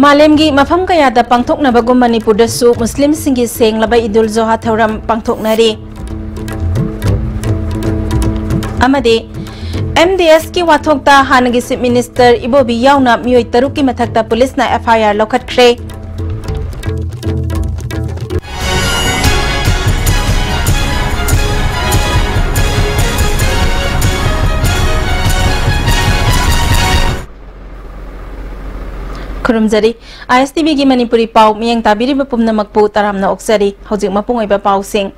Malemgi mafam kayada pangthoknabagum Manipurdasu Muslim singi senglaba Idul Zoha thauram pangthoknari. Amade MDS ki wathokta hanagi Chief Minister Ibobi yauna mioi taruk ki mathakta police na FIR lokhatkre. Kurumjari ISTV gi Manipuri pau miyang tabiri bapumna makpu taramna oksari hojik mapung oiba pau sing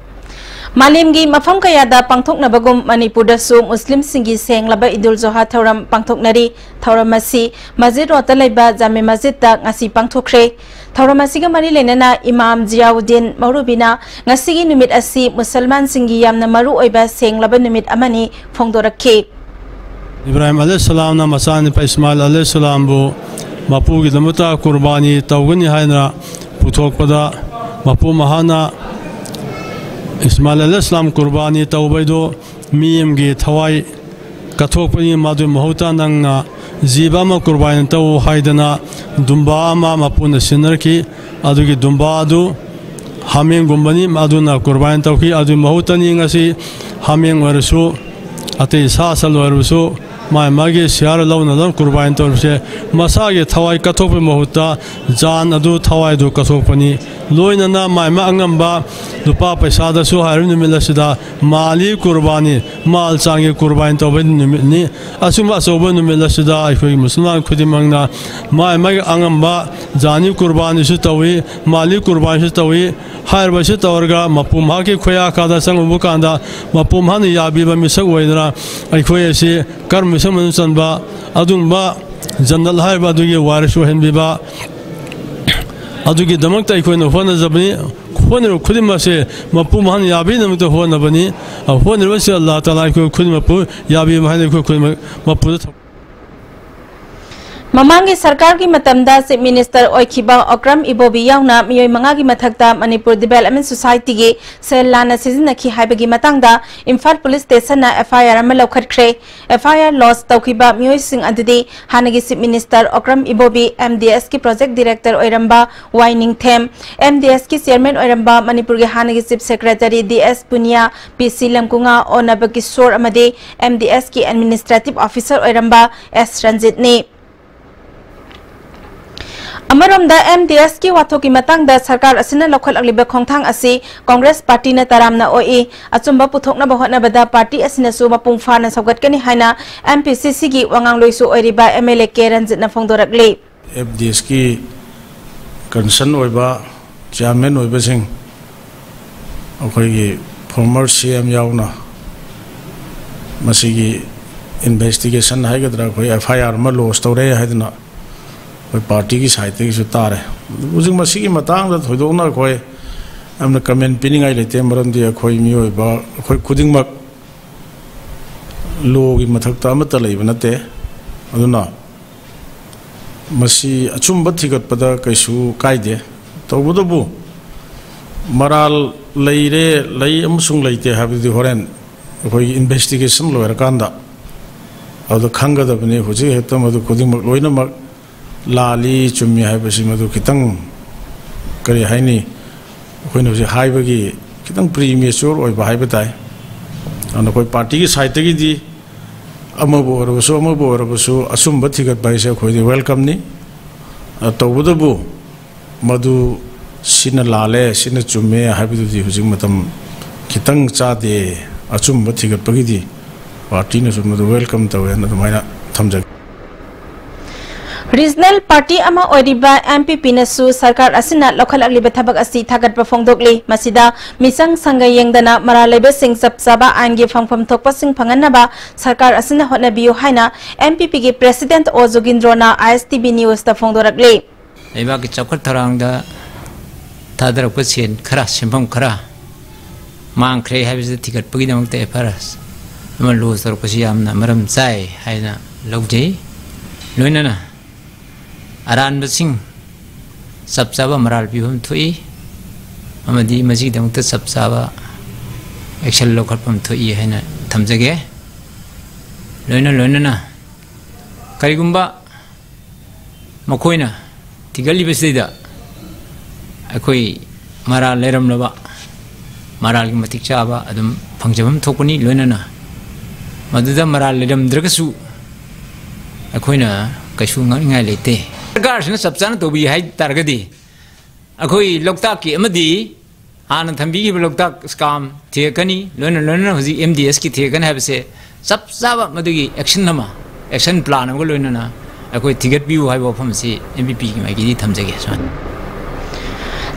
Malim gi mafam kayada pangthokna bagum Manipurdasu Muslim singi senglaba Idul Zoha thauram pangthoknari thauramasi masjid rota laiba jame masjid ta ngasi pangthokre thauramasi ga mari lenana Imam Ziauddin Maurubina ngasi gi numit asi Musalman singi yamna maru oiba senglaba numit amani phongdorakhe Ibrahim alayhi salam na masani pa Ismail alayhi salam bu Mapu ki damuta kurbani tawgani haina puthok pada mapu mahana Ismail alayhi salam kurbani tawbaido miyam gi thawai kathok pani madu mahuta nangna ziba ma kurbani taw haidana dumba ma mapu na sinarki adugi dumba adu hameng gumbani maduna kurbani tawki adu mahutani ngasi hameng warasu ate sa sal warasu mai magi siar launa lam kurban torse masage thawai kathop mahuta jan adu thawai du kathop pani loina na mai ma angamba dupa paisa da su haru nimila sida mali kurbani mal change kurban to ben ni asuma sobo nimila sida ai khoi musliman khudimangna mai magi angamba jani kurbani su tawi mali kurban su tawi har ba su tawrga mapum ha ke khoya ka da sang bu kanda mapum han yabi ba misak waidra ai khoi ase karm Saman sanba adungba jannal hai ba dugi warishu henbiba adugi damakta ikoina hona zabni khonero khudima se mapum han yabi namto hona bani khonero wasi Allah taala ko khudima pu yabi mahane ko khudima mapu Mamangi sarkar ki matamda Chief Minister oikhiba Okram Ibobi yauna miyoi manga ki mathakta Manipur Development Society gi sel lana sizinaki haibagi matangda Imphal Police Station na FIR ama lokhatkre FIR loss tawkhiba miyoi sing adudi hanagi Chief Minister Okram Ibobi MDS ki Project Director oiramba Waining Them MDS ki Chairman oiramba Manipur gi hanagi Chief Secretary DS Punia PC Lamkunga Onabaki Sor amade MDS ki Administrative Officer oiramba S Ranjit ni Amaramda MDS ki wathoki matangda sarkar asina lokhal agliba khongthang asi Congress Party na taramna oi achumba puthokna bahotna bada party asina su mapung phana saugatkani haina MPCC gi wangang loisu oiriba MLA K Ranjit na phongdorakle MDS ki concern oiba chairman oiba sing akhoi gi former CM yauna masigi investigation haigadra khoi FIR ma loss tawre haidna party की साहित्य की सुतार है उसी मसी की मतंग दा थोदोना कोई हमने comment pinning आई लेते मरम दिया कोई मियो बा कोई खुदिंग मक लोग मथकता मत लेब नते अदुना मसी अचुम बथिगत पदा कैसु कायदे तौबदबु मराल लेरे लई अमसुंग लेते हाबिदि होरेन कोई इन्वेस्टिगेशन लोयर कांदा अदु खंगदबने हुजे हेत मदु खुदिंग मक लोइना मक लाली चुम्मी है बसी मधु कितंग करी है नी कोई न उसे हाई बगी कितंग प्रीमियचोर और बाहर बताए और कोई पार्टी की साइट की दी अमबोर बसु असुम बथिगत बाई से कोई वेलकम नी तो बुदबु मधु सिन लाले सिन चुम्मे है बिदुदी हुजिंग मतम कितंग चादे असुम बथिगत बगी दी पार्टी ने मधु वेलकम तो है न तुम्हारा थमजग Regional Party ama oiriba MPP nasu sarkar asina lokhal agliba thabak asi thagat phongdokli masida misang sangai yengdana maralaiba sing sapsaba ange phangpham thokpa sing phanganaba sarkar asina hotna biu haina MPP gi President Ojogindrona ISTV News ta phongdorakle aiba ki chakhat tharangda thadrak pa chen khara simpham khara mangkhre haibise thigat pagi namte faras ama lo sar pasi amna maram chai haina लौजे लोइनना Aran busing सब चाबा moral पिबम थोई अमदी मजी दमत सब चाबा action लौखटपम थोई हैना थमजगे लोइनना करिगुम्बा मखोइना तिगली बसिदा अखोई moral लेरमलबा moral की मतिक चाबा अदम फंगजबम थोकनी लोइनना मदुदा moral लेरमद्रगसु अखोइना कशु ngai लेते सरकार से सब चाना तो भी है तारगदी अखोई लोकता की अमदी आनंद थंबी की लोकता स्काम थियकनी लोइना हुजी एमडीएस की थियकन है बसे सब चाबा मदुगी एक्शन नमा एक्शन प्लान अमगो लोइना अखोई थिगत बिउ है वफम से एमपीपी की माइगी थमजगे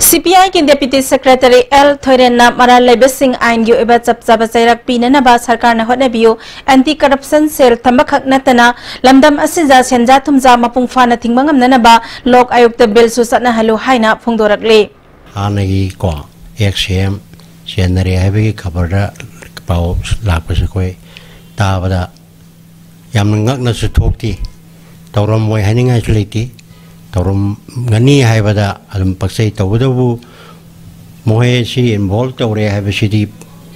CPI की डेप्यूटी सेक्रेटरी एल थोरेना मराल लेबसिंग आइन की ओइबा चपचाबा चैरक पीननबा सरकार न होटनेबियो एंटी करप्शन सेल थमखक नतना लमदम असिजा सेंजा थुमजा मपुंग फाना थिंगमंगमनबा लोक आयुक्त बिल सुसना हलो हाइना फोंदोरकले हानगी को एक्सएम जेनरे हैबी खबरदा पाव लापसे कोई ताबदा यामनगना सुथोक्ति तौरम मोय हाइनिंगाय लेति तौरम गनी हाइबदा अदम पक्सै तौबदबु मोहेसी इन्वॉल्व तौरे हाइबसिदी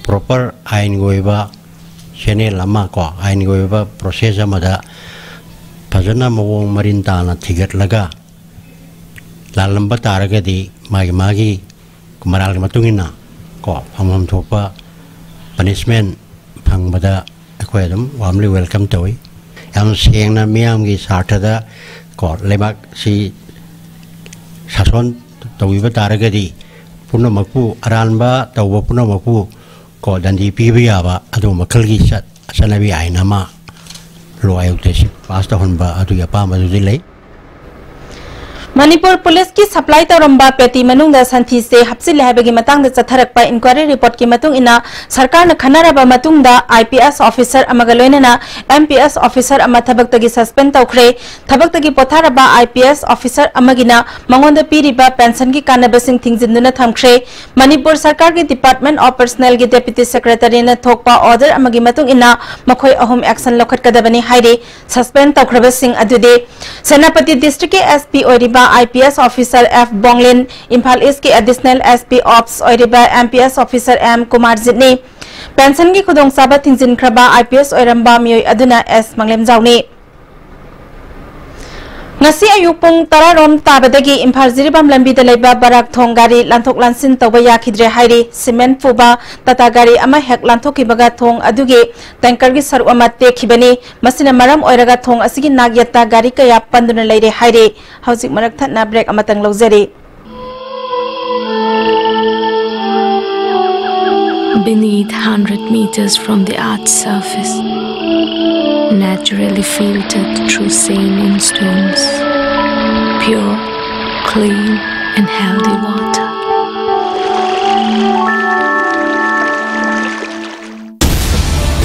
प्रॉपर आइन गोइबा चैनल अमा को आइन गोइबा प्रोसेस अमदा फजना मवोंग मरिन ताना थिगतलगा लालंबा तारगदी मागी मागी मराल मतुंगिना को फंगम थोपा पनिशमेंट फंगबदा अखोय अदम वार्मली वेलकम तोई याम सेंगना मियामगी सार्थदा को लेबाक सी शासन तौबा तारगदी पुनमकु अरानबा तौबा पुनमकु को दंदी पीबा याबा अदु मखलगी सनबी आइनामा लो आयुक्तसी पास तहनबा अदु यापामदुदि लई मणिपुर पुलिस की सप्लाई तौरंबा पेटी मनुंगदा संथि से हप्सिल हैबगी मतंग चथरकपा इंक्वायरी रिपोर्ट की मतुंग इना सरकार न खनरबा मतुंगदा आईपीएस ऑफिसर अमगा लोइनना एमपीएस ऑफिसर अमा थबक्तगी सस्पेंड तौखरे थबक्तगी पोथारबा आईपीएस ऑफिसर अमगिना मंगोंदा पीरिबा पेंशन की कानबसिंग थिंगजिनदुना थमखरे मणिपुर सरकार की डिपार्टमेंट ऑफ पर्सनल की डेप्यूटी सेक्रेटरी ने थोकपा ऑर्डर अमगी मतुंग इना मखोय अहुम एक्शन लौखटकदबनी हाइरे सस्पेंड तौखरबसिंग अदुदे सेनापति डिस्ट्रिक्ट के एसपी ओरिबा IPS officer F Bonglin Imphal east के एडिशनल एसपी ऑप्स ओरिबा एमपीएस ऑफिसर एम कुमार जितने पेंशन की खुदोंसाबा थिंजिनख्रबा आईपीएस ओरंबा मियोय अदुना एस मंगलेम जावने ngasi ayuk pung tararom tabadagi imphal jiribam lambida leiba barak thong gari lanthok lansin tawba yakhidre hairi cement fuba tata gari ama hek lanthok kibaga thong aduge tanker gi saru ama tekhibani masina maram oiraga thong asigi nagyata gari kaya panduna leire haire hauzik marak thatna break amatang lojari beneath 100 meters from the earth's surface, naturally filtered through saline stones, pure, clean and healthy water.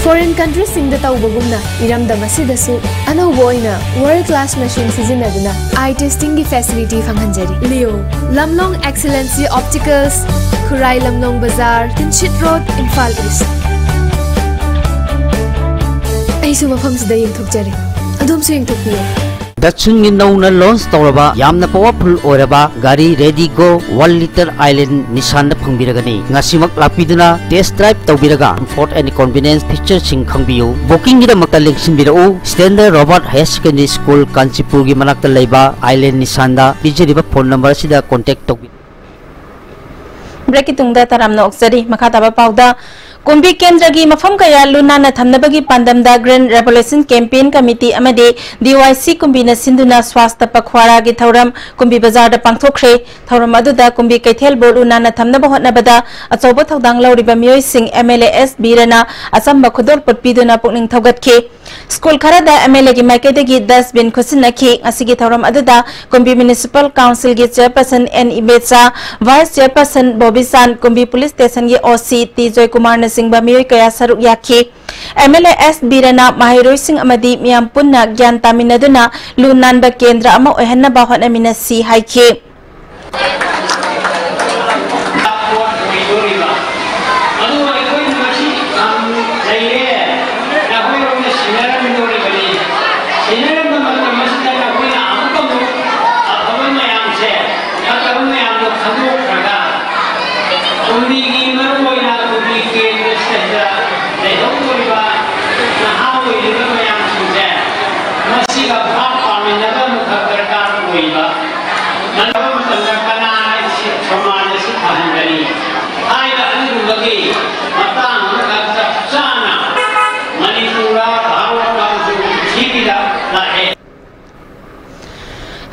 Foreign countries sing the taubagumna iram damasidasu anoboina world class machine sizinaduna eye testing gi facility fanghanjari leo lamlong excellency opticals Khurai Lamlong Bazaar Tinchit Road Imphal East aisu mafam sida yengthokjari adom su yengthokpiyo Dachshund nowna launch tawraba yamna powerful oraba gari ready go 1 liter island Nissan phangbiragani ngasimak lapiduna test drive tawbiraga comfort and convenience features sing khangbiyu booking gira makta lengsinbirau standard Robert High Secondary School Kanchipur gi manakta leiba island Nissan da bijeriba phone number sida contact tawbi break तुंगदा तरामना ओक्सरी मखाताबा पाउदा कुंबी केंद्र की मफम कया लुना थमनबगी पांदमदा ग्रीन रेवोल्यूशन कैंपेन कमिटी अमदे डीवाईसी कुंबी न सिंधुना स्वास्थ्य पखवाड़ा की थौरम कुंबी बाजार पांथोखरे थौरम अदुदा कुंबी कैथेल बोर्ड लुना थमनब होटनबदा अचौब थौदांग लौरिबा मियोय सिंह एमएलए एस बीरना असम खुदोल पटपीदुना पुकनिंग थौगतखे स्कूल खरदा एमएलए की माइकेदगी डस्टबिन खुसिनखि असिगी थौरम अदुदा कुंबी म्युनिसिपल काउंसिल की chairperson N Ibecha vice chairperson बॉबीसान कुंबी पुलिस स्टेशन की ओसी टी जय कुमार सिंह मियोय कया सरुक याखि एमएलए एस बीरना माहिरोय सिंह अमदी मियाम पुन्ना ज्ञान तामिनदुना लुनानबा केंद्र अमा ओहन्नबा होटनमिनसी हाइखि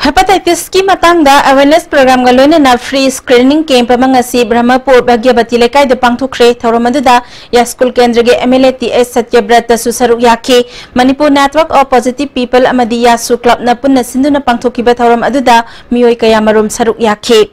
Hepatitis ki matangda awareness program ga loina free screening camp mangasi Brahmapur Bhagyavati lekai de pangthokre thoromaduda ya school kendra ge MLA TS Satyabrat susaru yake Manipur network of positive people amadi ya su club na punna sinduna pangthokiba thoram aduda miyoi kaya marum saruk yake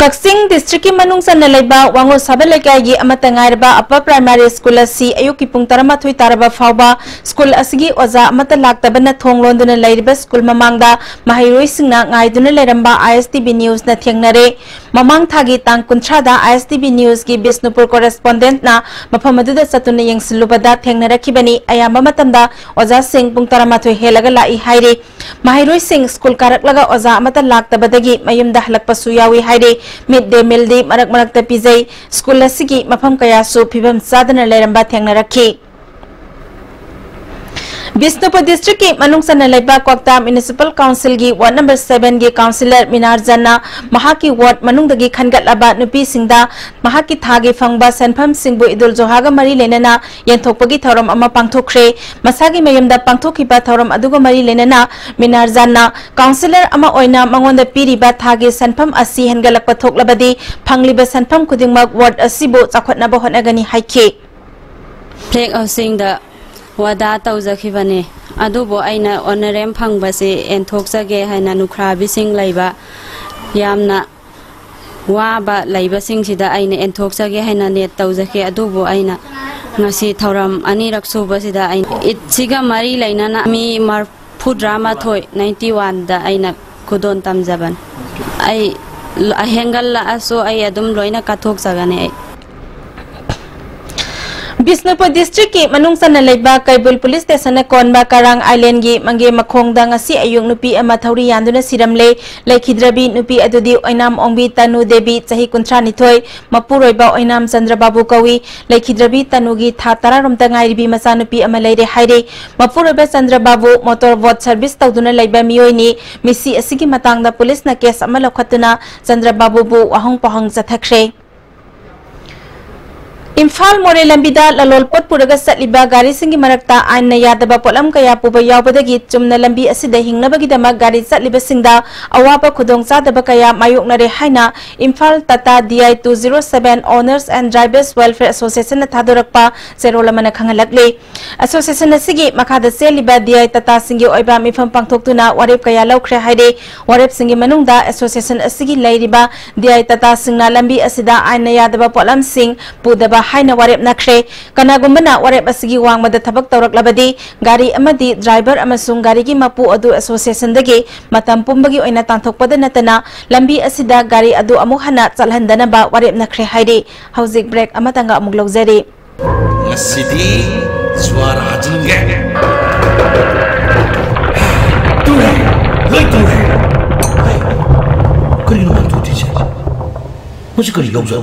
Kaksing district ki manung san nalaiba wango sabaleka gi amatangairba upper primary school asi ayuki pung taramathui taraba fawba school asigi oza amata laktabana thonglonduna lairiba school mamangda mahairoi singna ngaiduna lairamba ISTB news na thengnare mamang thagi tang kunthada ISTB news gi Bisnupur correspondent na mafamadуда satuna yengsilubada thengnarakibani ayamba matamda oza sing pung taramathui helaga lai haire mahairoi sing school karaklaga oza amata laktabadagi mayumda halakpasu yawi haire midday meal di marak pizai school asigi mafam kaya su phibam sadana lairamba thengnarakhi Bisnupur district ki manung san laiba kwakta municipal council gi ward number 7 gi councillor Minar Janna mahaki ward manung dagi khangat laba nupi singda mahaki thagi fangba sanpham singbu idul johaga mari lenana yenthokpagi thoram ama pangthokre masagi mayamda pangthokiba thoram aduga mari lenana Minar Janna councillor ama oina mangonda piriba thagi sanpham asi hengalakpa thoklabadi phangliba sanpham kudingmak ward asibu chakhotna ba honagani haike Flag housing the wada tawzakhibane adubo aina honorem phangbase enthokjage haina nukra bising laiba yamna waba laiba singsida aina enthokjage haina net tawjake adubo aina ngasi thoram ani raksubasida aina itsiga mari lainana mi marphu drama thoi 91 da aina kudon tamjaban ai ahengal la aso ai adum loina kathok jagane Bisnupur district ki manung san laiba Kaibul police station na konba Karang Island gi mange makhongda ngasi ayung nupi ama thauri yanduna siramle laikhidrabi nupi adudi oinam ongbi tanu debi chahi kuntra nithoi mapuroiba oinam Chandrababu kawi laikhidrabi tanugi tha tararomta ngairibi macha nupi ama leire haire mapuroiba Chandrababu motor vote service tawduna laiba miyoini misi asigi matangda police na case ama lokhatuna Chandrababu bu ahong pahang chathakre Imphal More Lambida Lalolpot Puraga Satliba Gari Singi Marakta Aina Yadaba Polam Kaya Puba Yawbadagi Chumna Lambi Asida Hingnabagidama Gari Satliba Singda Awapa Kudong Sadaba Kaya Mayuknare Haina Imphal Tata DI 207 Owners and Drivers Welfare Association Thadorakpa Zerolamana Khangalakle Association Sigi Makada Seliba DI Tata Singi Oiba Mifam Pangtoktuna Warep Kaya Laukre Haide Warep Singi Manungda Association Sigi Lairiba DI Tata Singna Lambi Asida Aina Yadaba Polam Sing Pudaba Haina warep nakre kanagumana warep asigi wangmada thabak tawraklabadi gari amadi driver amasung gari gi mapu adu association dagi matam pumbagi oina tanthokpada natana lambi asida gari adu amuk hana chalhandana ba warep nakre haide hauzik break amatanga amuk logzari ngasidi swara jinge ture loi ture kari no tu ti cha musi kari logza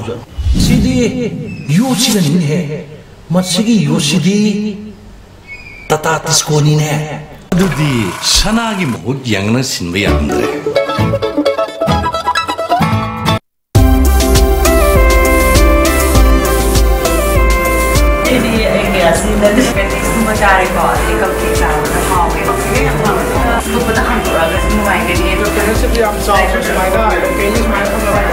Sidi Yoshi nin hai Matsigi Yoshidi Tata Tiskoni ne Adudi Sanagi Mohut Yangna Sinba Yandre Ini asi nanti seperti semua cari kok ikut kita mau ikut kita mau lupa tak hantu agak semua yang ini itu terus yang soal semua ada kayaknya semua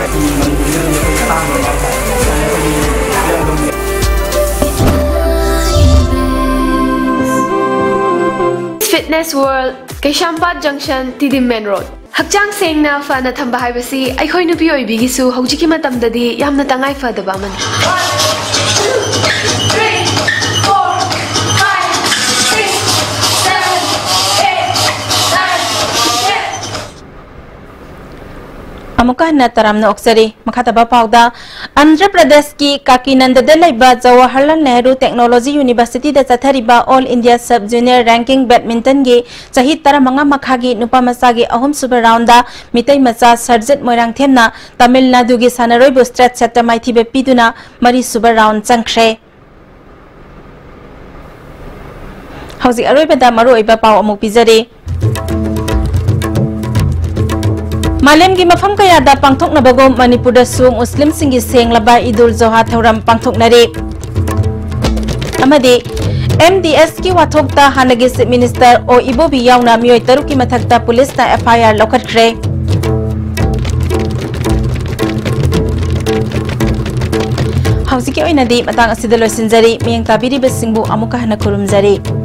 Fitness World Kaishampat Junction Tidim Main Road Hakjang sengna fana thamba haibasi aikhoi nupi oibigisu hojiki matamdadi yamna tangai fadaba man Amuka na taramna oksari makataba pauda Andhra Pradesh ki Kakinanda Laiba Jawaharlal Nehru Technology University da chathariba All India Sub Junior Ranking Badminton ge chahi taramanga makhagi nupa masagi ahum super round da mitai macha Sarjit Moirang Themna Tamil Nadu gi sanaroi bu stretch set maithi be piduna mari super round changkhre Hauzi aroi bada maru iba pau amuk pizare Malem gi mafam kaya da pangthok na bagom Manipur da su Muslim singi seng laba Idul Zoha thoram pangthok nare. Amadi MDS ki wathok ta hanagi Chief Minister o Ibobi yauna miyoi taruk ki mathakta police ta FIR lokhatkre. Hausi ki oina di matang asida loisinjari miyang tabiri besingbu amuka hana kurumjari.